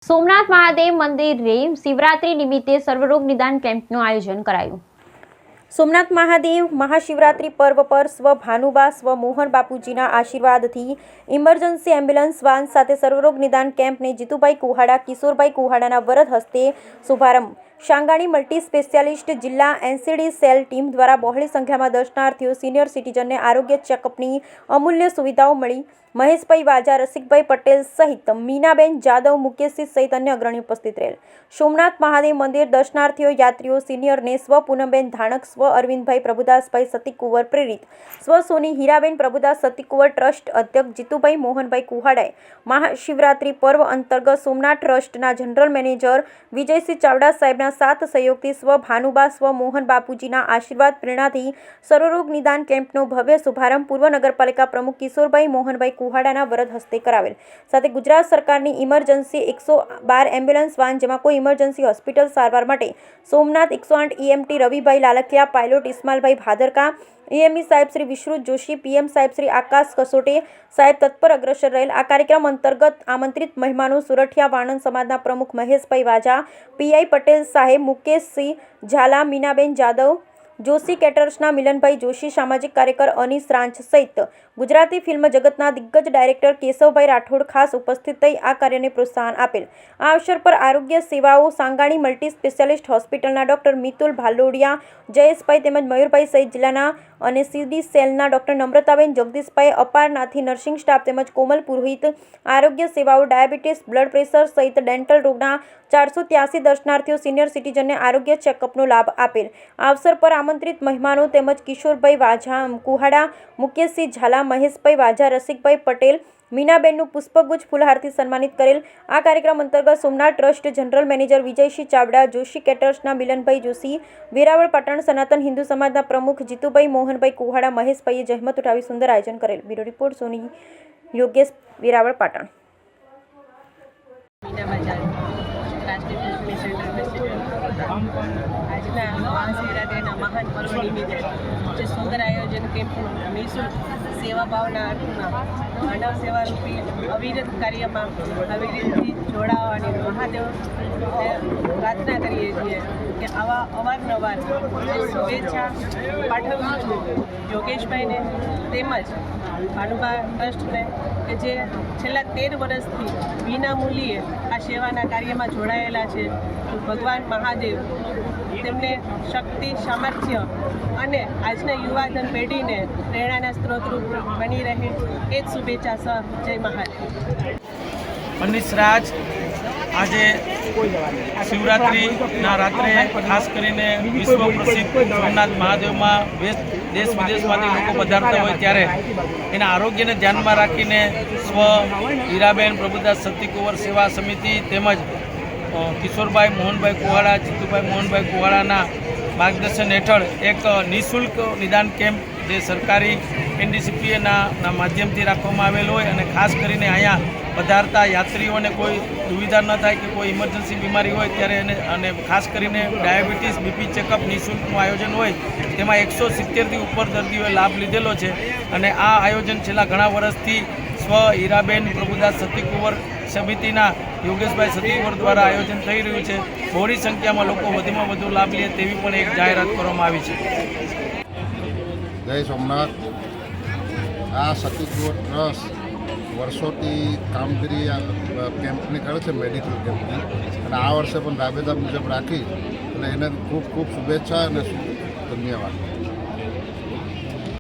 સોમનાથ મહાદેવ મંદિરે શિવરાત્રી નિમિત્તે સર્વરોગ નિદાન કેમ્પનું આયોજન કરાયું। સોમનાથ મહાદેવ મહાશિવરાત્રી પર્વ પર સ્વ ભાનુબા સ્વ મોહન બાપુજીના આશીર્વાદથી ઇમરજન્સી એમ્બ્યુલન્સ વાન સાથે સર્વરોગ નિદાન કેમ્પને જીતુભાઈ કુહાડા કિશોરભાઈ કુહાડાના વરદ હસ્તે શુભારંભ। શાંગાણી મલ્ટી સ્પેશિયાલિસ્ટ જિલ્લા એનસીડી સેલ ટીમ દ્વારા બહોળી સંખ્યામાં દર્શનાર્થીઓ સિનિયર સિટીઝનને આરોગ્ય ચેકઅપની અમૂલ્ય સુવિધાઓ મળી। મહેશભાઈ વાજા રસિકભાઈ પટેલ સહિત મીનાબેન જાદવ મુકેશજી સહિત અન્ય અગ્રણીઓ ઉપસ્થિત રહેલ। સોમનાથ મહાદેવ મંદિર દર્શનાર્થીઓ યાત્રીઓ સિનિયરને સ્વ પૂનમબેન ધાણક સ્વ અરવિંદભાઈ પ્રભુદાસભાઈ સતીકુંવર પ્રેરિત સ્વ સોની હીરાબેન પ્રભુદાસ સતીકુંવર ટ્રસ્ટ અધ્યક્ષ જીતુભાઈ મોહનભાઈ કુહાડાએ મહાશિવરાત્રી પર્વ અંતર્ગત સોમનાથ ટ્રસ્ટના જનરલ મેનેજર વિજયસિંહ ચાવડા સાહેબના સાથ સહયોગથી સ્વ ભાનુબા સ્વ મોહન બાપુજીના આશીર્વાદ પ્રેરણાથી સર્વરોગ નિદાન કેમ્પનો ભવ્ય શુભારંભ પૂર્વ નગરપાલિકા પ્રમુખ કિશોરભાઈ મોહનભાઈ કુહાડાના વરદ હસ્તે કરાવેલ। સાથે ગુજરાત સરકારની ઇમરજન્સી 112 એમ્બ્યુલન્સ વાન જેમાં કોઈ ઇમરજન્સી હોસ્પિટલ સારવાર માટે સોમનાથ 108 EMT રવિભાઈ લાલકિયા પાયલોટ ઇસ્માલભાઈ ભાદરકા EME સાહેબ શ્રી વિશ્રુત જોશી PM સાહેબ શ્રી આકાશ કસોટે સાહેબ તત્પર અગ્રસર રહેલ। આ કાર્યક્રમ અંતર્ગત આમંત્રિત મહેમાનો સુરઠિયા વાણંદ સમાજના પ્રમુખ મહેશભાઈ વાજા PI પટેલ સાહેબ મુકેશસિંહ ઝાલા મીનાબેન જાદવ જોશી કેટર્સના મિલનભાઈ જોશી સામાજિક કાર્યકર અનીસ રાંચ સહિત ગુજરાતી ફિલ્મ જગતના દિગ્ગજ ડાયરેક્ટર કેશવભાઈ રાઠોડ ખાસ ઉપસ્થિત થઈ આ કાર્યને પ્રોત્સાહન આપેલ। આ અવસર પર આરોગ્ય સેવાઓ સાંગાણી મલ્ટી સ્પેશિયાલિસ્ટ હોસ્પિટલના ડોક્ટર મિતુલ ભાલોડિયા જયેશભાઈ તેમજ મયુરભાઈ સહિત જિલ્લાના અને CD સેલના ડોક્ટર નમ્રતાબેન જગદીશભાઈ અપારનાથી નર્સિંગ સ્ટાફ તેમજ કોમલ પુરોહિત આરોગ્ય સેવાઓ ડાયાબિટીસ બ્લડ પ્રેશર સહિત ડેન્ટલ રોગના 483 દર્શનાર્થીઓ સિનિયર સિટીઝનને આરોગ્ય ચેકઅપનો લાભ આપેલ। આ અવસર પર આમંત્રિત મહેમાનો તેમજ કિશોરભાઈ વાજા કુહાડા મુકેશસિંહ ઝાલા મહેશભાઈ વાજા રસિકભાઈ પટેલ મીનાબેનનું પુષ્પગુચ્છ ફૂલહારથી સન્માનિત કરેલ। આ કાર્યક્રમ અંતર્ગત Somnath trust general manager Vijaysinh Chavda Joshi કેટર્સના મિલનભાઈ જોશી વેરાવળ પાટણ સનાતન હિન્દુ સમાજના પ્રમુખ જીતુભાઈ મોહનભાઈ કુહાડા મહેશભાઈએ જહેમત ઉઠાવી સુંદર આયોજન કરેલ। બ્યુરો રિપોર્ટ સોની યોગેશ વેરાવળ પાટણ। આજના મહાશિવરાત્રિના મહાન પર્વ નિમિત્તે જે સુંદર આયોજન કેમ્પનું નિઃશુલ્ક સેવા ભાવના અર્થમાં માનવ સેવારૂપી અવિરત કાર્યમાં અવિરતથી જોડાવાની મહાદેવ પ્રાર્થના કરીએ છીએ કે આવા અવારનવાર શુભેચ્છા પાઠવું છું યોગેશભાઈને તેમજ ભાનુબા ટ્રસ્ટને કે જે છેલ્લા 13 વર્ષથી વિના મૂલ્યે આ સેવાના કાર્યમાં જોડાયેલા છે। ભગવાન મહાદેવ તેમને શક્તિ સામર્થ્ય અને આજના યુવાધન પેઢીને પ્રેરણાના સ્ત્રોતરૂપ બની રહે એ જ શુભેચ્છા સહ જય મહાદેવ। અનીસ રાજ આજે શિવરાત્રિના રાત્રે ખાસ કરીને વિશ્વ પ્રસિદ્ધ સોમનાથ મહાદેવમાં દેશ વિદેશમાંથી લોકો પધારતા હોય ત્યારે એના આરોગ્યને ધ્યાનમાં રાખીને સ્વ હીરાબેન પ્રભુદાસ સતીકુંવર સેવા સમિતિ તેમજ કિશોરભાઈ મોહનભાઈ કુહાડા જીતુભાઈ મોહનભાઈ કુહાડાના માર્ગદર્શન હેઠળ એક નિઃશુલ્ક નિદાન કેમ્પ જે સરકારી NDCPAના માધ્યમથી રાખવામાં આવેલ હોય અને ખાસ કરીને અહીંયા પધારતા યાત્રીઓને કોઈ દુવિધા ન થાય કે કોઈ ઇમરજન્સી બીમારી હોય ત્યારે એને અને ખાસ કરીને ડાયાબિટીસ BP ચેકઅપ નિઃશુલ્કનું આયોજન હોય તેમાં 170થી ઉપર દર્દીઓએ લાભ લીધેલો છે અને આ આયોજન છેલ્લા ઘણા વર્ષથી સ્વ હીરાબેન પ્રભુદાસ સતીકુંવર સમિતિના યોગેશભાઈ સતીકુંવર દ્વારા આયોજન થઈ રહ્યું છે। બહોળી સંખ્યામાં લોકો વધુમાં વધુ લાભ લે તેવી પણ એક જાહેરાત કરવામાં આવી છે। જય સોમનાથ। આ સતીકુંવર ટ્રસ્ટ વર્ષોથી કામગીરી કેમ્પની કરે છે મેડિકલ કેમ્પની અને આ વર્ષે પણ રાબેતા મુજબ રાખી અને એને ખૂબ ખૂબ શુભેચ્છા અને ધન્યવાદ।